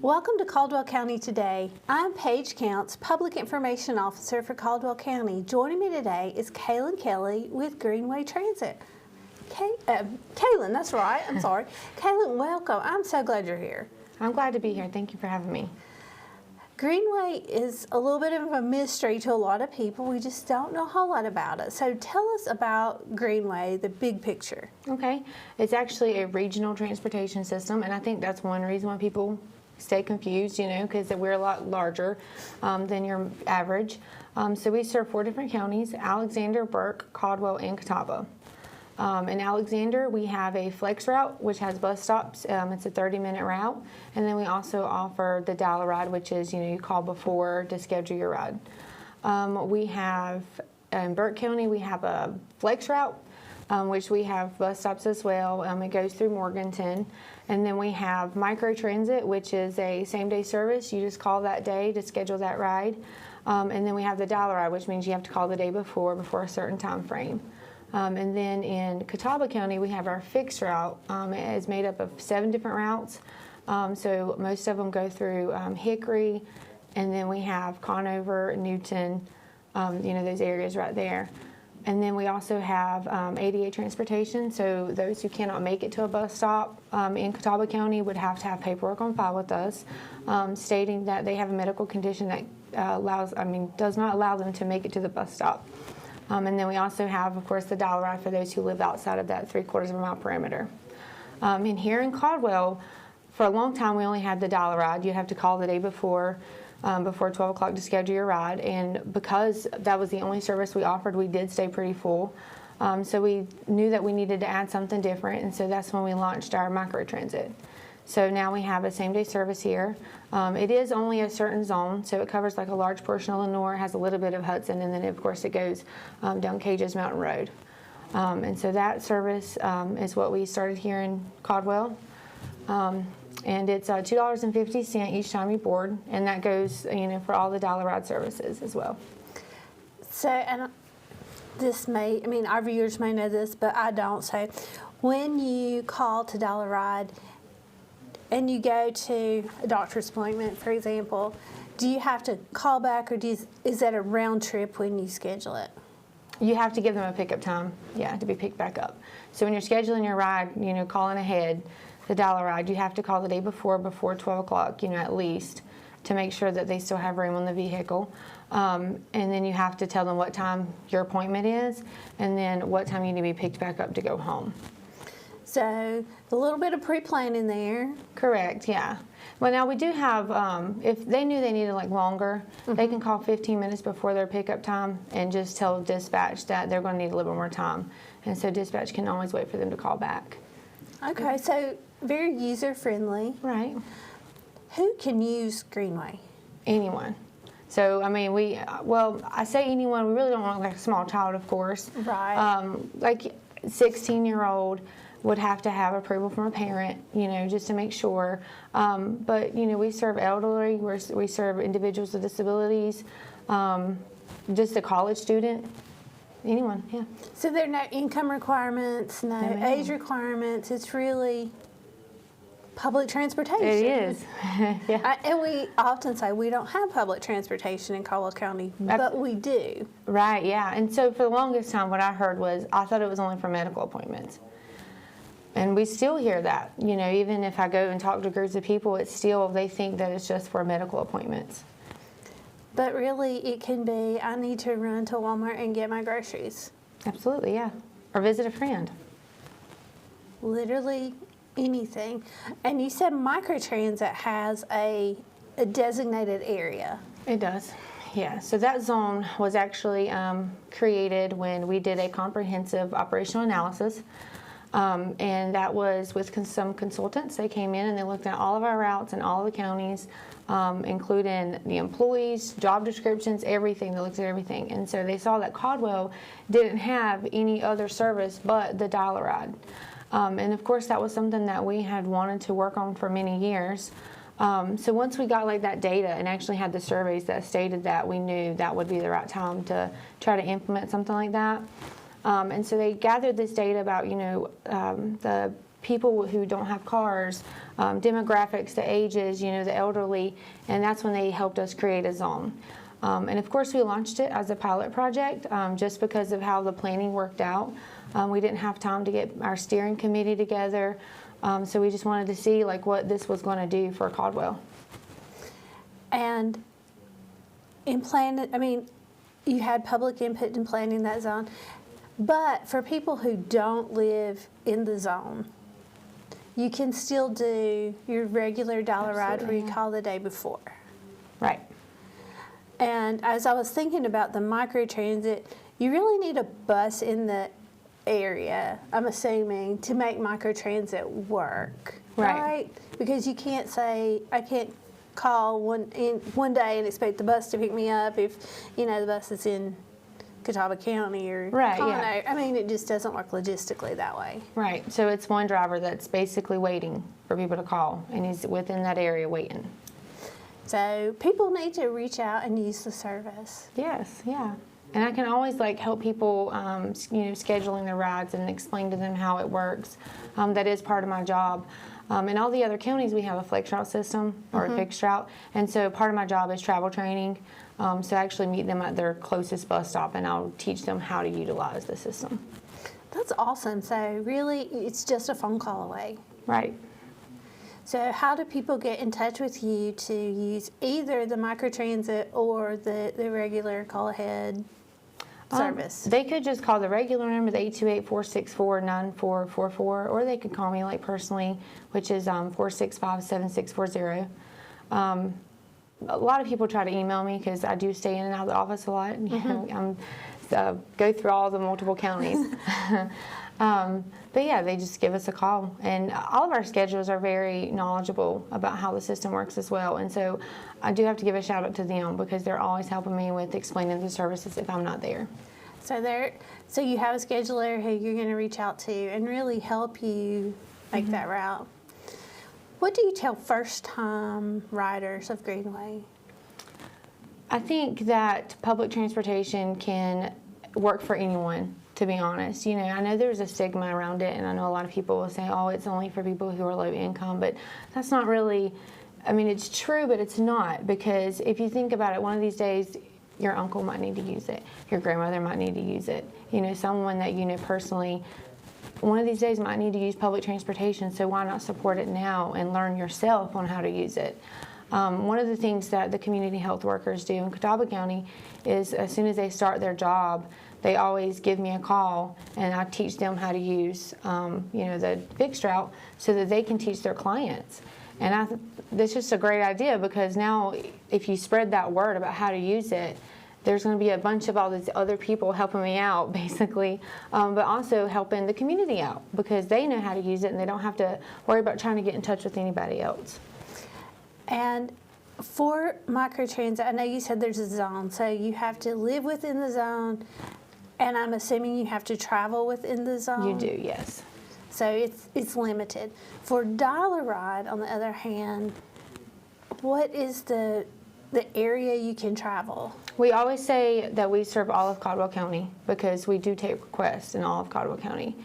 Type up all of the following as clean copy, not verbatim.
Welcome to Caldwell County Today. I'm Paige Counts, Public Information Officer for Caldwell County. Joining me today is Kaylin Kelly with Greenway Transit. Kaylin, that's right, I'm sorry. Kaylin, welcome. I'm so glad you're here. I'm glad to be here. Thank you for having me. Greenway is a little bit of a mystery to a lot of people. We just don't know a whole lot about it. So tell us about Greenway, the big picture. Okay. It's actually a regional transportation system, and I think that's one reason why people stay confused, because we're a lot larger than your average. So we serve 4 different counties: Alexander, Burke, Caldwell, and Catawba. In Alexander, we have a flex route, which has bus stops. It's a 30-minute route. And then we also offer the dial a ride, which is, you call before to schedule your ride. We have, in Burke County, we have a flex route, which we have bus stops as well. It goes through Morganton. And then we have micro transit, which is a same-day service. You just call that day to schedule that ride. And then we have the dial a ride, which means you have to call the day before a certain time frame. And then in Catawba County, we have our fixed route. It is made up of 7 different routes. So most of them go through Hickory, and then we have Conover, Newton, those areas right there. And then we also have ADA transportation. So those who cannot make it to a bus stop in Catawba County would have to have paperwork on file with us, stating that they have a medical condition that does not allow them to make it to the bus stop. And then we also have, of course, the dial a ride for those who live outside of that 3/4 of a mile perimeter. And here in Caldwell, for a long time, we only had the dial a ride. You have to call the day before 12 o'clock to schedule your ride. And because that was the only service we offered, we did stay pretty full. So we knew that we needed to add something different, and so that's when we launched our micro transit. So now we have a same-day service here. It is only a certain zone, so it covers like a large portion of Lenore, has a little bit of Hudson, and then of course it goes down Cages Mountain Road. And so that service is what we started here in Caldwell. And it's $2.50 each time you board, and that goes, for all the dial a ride services as well. So, and our viewers may know this, but I don't. So when you call to dial a ride, and you go to a doctor's appointment, for example, do you have to call back, or is that a round trip when you schedule it? You have to give them a pickup time, to be picked back up. So when you're scheduling your ride, calling ahead, the dial a ride, you have to call the day before 12 o'clock, at least, to make sure that they still have room on the vehicle. And then you have to tell them what time your appointment is, and then what time you need to be picked back up to go home. So a little bit of pre-planning there. Correct, yeah. Well, now we do have, if they knew they needed longer, they can call 15 minutes before their pickup time and just tell dispatch that they're going to need a little bit more time. And so dispatch can always wait for them to call back. Okay, so very user-friendly. Right. Who can use Greenway? Anyone. So, I say anyone, we really don't want a small child, of course. Right. 16-year-old would have to have approval from a parent, just to make sure. But, we serve elderly, we serve individuals with disabilities, just a college student, anyone, yeah. So there are no income requirements, no age requirements. It's really public transportation. It is, yeah. And we often say we don't have public transportation in Caldwell County, but we do. Right, yeah. And so for the longest time, what I heard was, I thought it was only for medical appointments. And we still hear that, even if I go and talk to groups of people, they think that it's just for medical appointments. But really, it can be, I need to run to Walmart and get my groceries. Absolutely, yeah. Or visit a friend. Literally anything. And you said microtransit has a designated area. It does, yeah. So that zone was actually created when we did a comprehensive operational analysis. And that was with some consultants. They came in and they looked at all of our routes in all of the counties, including the employees, job descriptions, everything. They looked at everything. And so they saw that Caldwell didn't have any other service but the dial a ride. And of course, that was something that we had wanted to work on for many years. So once we got that data and actually had the surveys that stated that, we knew that would be the right time to try to implement something like that. And so they gathered this data about, the people who don't have cars, demographics, the ages, the elderly, and that's when they helped us create a zone. And of course, we launched it as a pilot project just because of how the planning worked out. We didn't have time to get our steering committee together, so we just wanted to see what this was going to do for Caldwell. And in planning, you had public input in planning that zone, but for people who don't live in the zone, you can still do your regular dollar ride where you call the day before. Right. And as I was thinking about the microtransit, you really need a bus in the area, I'm assuming, to make microtransit work. Right? Because you can't say, I can't call one day and expect the bus to pick me up if, the bus is in Catawba County or Conno. Yeah. It just doesn't work logistically that way. Right. So it's one driver that's basically waiting for people to call, and he's within that area waiting. So people need to reach out and use the service. Yes, yeah. And I can always help people, scheduling their rides and explain to them how it works. That is part of my job. In all the other counties, we have a flex route system or a fixed route, and so part of my job is travel training. So I actually meet them at their closest bus stop, and I'll teach them how to utilize the system. That's awesome. So really, it's just a phone call away. Right. So how do people get in touch with you to use either the microtransit or the regular call ahead service? They could just call the regular number, the 828-464-9444, or they could call me personally, which is 465-7640. A lot of people try to email me because I do stay in and out of the office a lot. I'm go through all the multiple counties. But yeah, they just give us a call, and all of our schedules are very knowledgeable about how the system works as well. And so I do have to give a shout out to them because they're always helping me with explaining the services if I'm not there. So you have a scheduler who you're going to reach out to and really help you make that route. What do you tell first-time riders of Greenway? I think that public transportation can work for anyone, to be honest. I know there's a stigma around it, and I know a lot of people will say, oh, it's only for people who are low income, but that's not really, it's true, but it's not, because if you think about it, one of these days, your uncle might need to use it, your grandmother might need to use it, someone that you know personally, one of these days might need to use public transportation, so why not support it now and learn yourself on how to use it? One of the things that the community health workers do in Catawba County is as soon as they start their job, they always give me a call, and I teach them how to use, the fixed route so that they can teach their clients. And that's just a great idea, because now if you spread that word about how to use it, there's going to be a bunch of all these other people helping me out, basically, but also helping the community out because they know how to use it and they don't have to worry about trying to get in touch with anybody else. And for microtransit, I know you said there's a zone, so you have to live within the zone, and I'm assuming you have to travel within the zone? You do, yes. So it's limited. For dollar ride, on the other hand, what is the area you can travel? We always say that we serve all of Caldwell County because we do take requests in all of Caldwell County.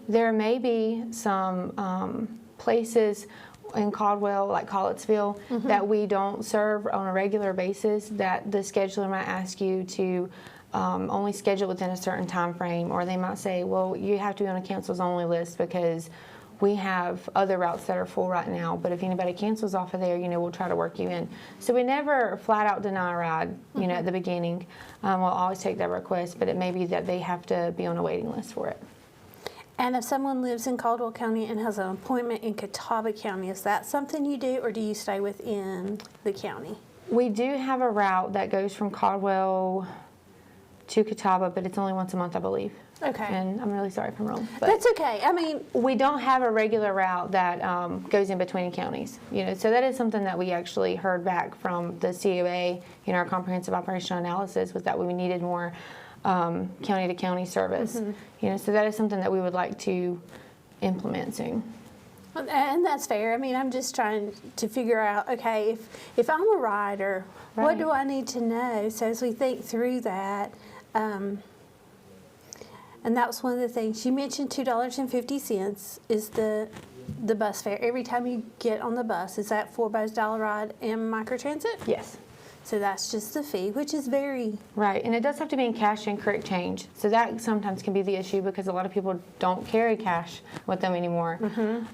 There may be some places in Caldwell, like Collettsville, that we don't serve on a regular basis, that the scheduler might ask you to only schedule within a certain time frame, or they might say, well, you have to be on a cancels only list because we have other routes that are full right now, but if anybody cancels off of there, we'll try to work you in. So we never flat out deny a ride, at the beginning. We'll always take that request, but it may be that they have to be on a waiting list for it. And if someone lives in Caldwell County and has an appointment in Catawba County, is that something you do, or do you stay within the county? We do have a route that goes from Caldwell to Catawba, but it's only once a month, I believe. Okay. And I'm really sorry if I'm wrong. But that's okay. we don't have a regular route that goes in between counties. So that is something that we actually heard back from the COA in our comprehensive operational analysis, was that we needed more county to county service. So that is something that we would like to implement soon. And that's fair. I'm just trying to figure out, okay, if I'm a rider, right, what do I need to know? So as we think through that, and that was one of the things you mentioned. $2.50 is the the bus fare every time you get on the bus. Is that for both Dollar Ride and microtransit? Yes. So that's just the fee, which is very... Right, and it does have to be in cash and correct change. So that sometimes can be the issue because a lot of people don't carry cash with them anymore.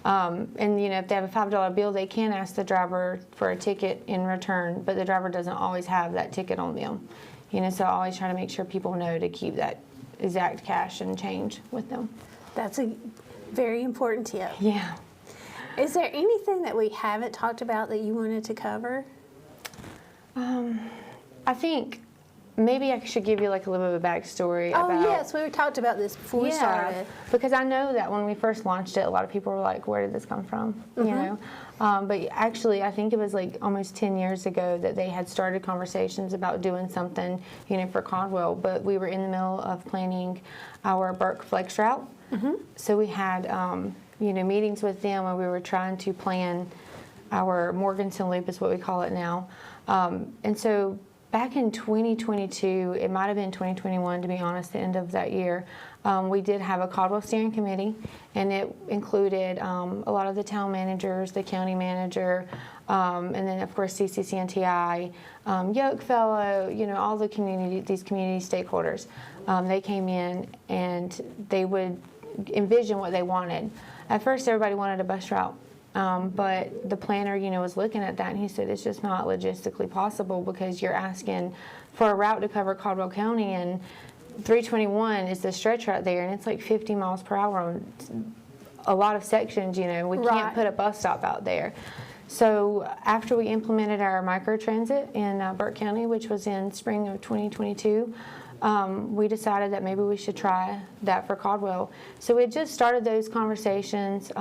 And if they have a $5 bill, they can ask the driver for a ticket in return, but the driver doesn't always have that ticket on them. So I always try to make sure people know to keep that exact cash and change with them. That's a very important tip. Yeah. Is there anything that we haven't talked about that you wanted to cover? I think maybe I should give you like a little bit of a backstory about... Oh, yes, we talked about this before we started. Because I know that when we first launched it, a lot of people were like, where did this come from? You know? But actually, I think it was like almost 10 years ago that they had started conversations about doing something, for Caldwell. But we were in the middle of planning our Burke Flex route. So we had, meetings with them where we were trying to plan our Morganton Loop is what we call it now. And so back in 2022, it might have been 2021 to be honest, the end of that year, we did have a Caldwell steering committee, and it included a lot of the town managers, the county manager, and then of course CCCNTI, Yoke Fellow, all the these community stakeholders. They came in and they would envision what they wanted. At first everybody wanted a bus route. But the planner, was looking at that and he said, it's just not logistically possible because you're asking for a route to cover Caldwell County, and 321 is the stretch right there, and it's like 50 miles per hour on a lot of sections, we can't put a bus stop out there. So after we implemented our microtransit in Burke County, which was in spring of 2022, we decided that maybe we should try that for Caldwell. So we had just started those conversations,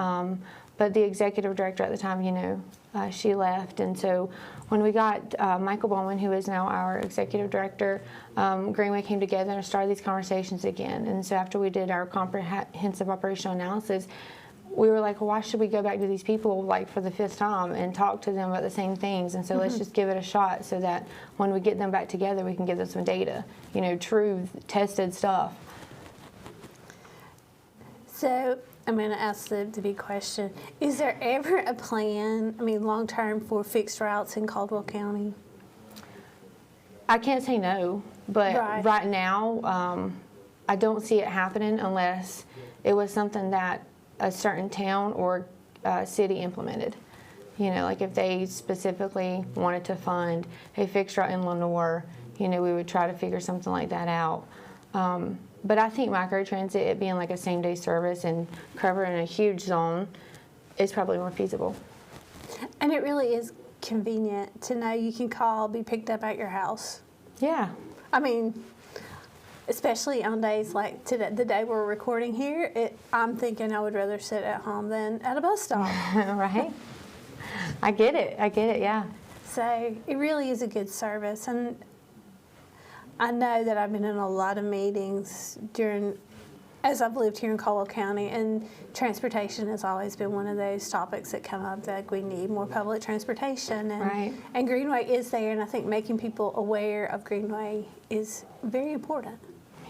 but the executive director at the time, she left. And so when we got Michael Bowman, who is now our executive director, Greenway came together and started these conversations again. And so after we did our comprehensive operational analysis, we were like, well, why should we go back to these people like for the 5th time and talk to them about the same things? And so let's just give it a shot so that when we get them back together, we can give them some data, true tested stuff. So I'm going to ask the big question. Is there ever a plan, long-term for fixed routes in Caldwell County? I can't say no, but right now, I don't see it happening unless it was something that a certain town or city implemented. Like if they specifically wanted to fund a fixed route in Lenore, we would try to figure something like that out. But I think microtransit, it being like a same-day service and covering a huge zone, is probably more feasible. And it really is convenient to know you can call, be picked up at your house. Yeah. Especially on days like today, the day we're recording here, I'm thinking I would rather sit at home than at a bus stop. Right. I get it, yeah. So it really is a good service. And I know that I've been in a lot of meetings as I've lived here in Caldwell County, and transportation has always been one of those topics that come up, that we need more public transportation. And Greenway is there, and I think making people aware of Greenway is very important.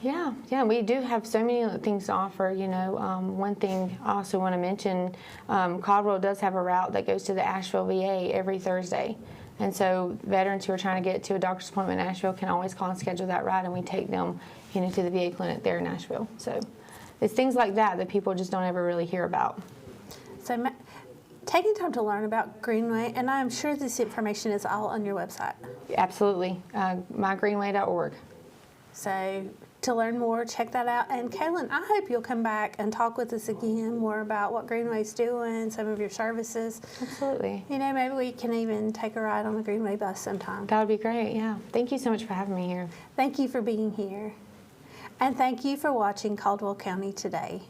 Yeah, we do have so many things to offer. One thing I also want to mention, Caldwell does have a route that goes to the Asheville VA every Thursday. And so veterans who are trying to get to a doctor's appointment in Nashville can always call and schedule that ride, and we take them, to the VA clinic there in Nashville. So it's things like that people just don't ever really hear about. So taking time to learn about Greenway, and I'm sure this information is all on your website. Absolutely, mygreenway.org. So to learn more, check that out. And Kaylin, I hope you'll come back and talk with us again more about what Greenway's doing, some of your services. Absolutely. Maybe we can even take a ride on the Greenway bus sometime. That would be great, yeah. Thank you so much for having me here. Thank you for being here. And thank you for watching Caldwell County Today.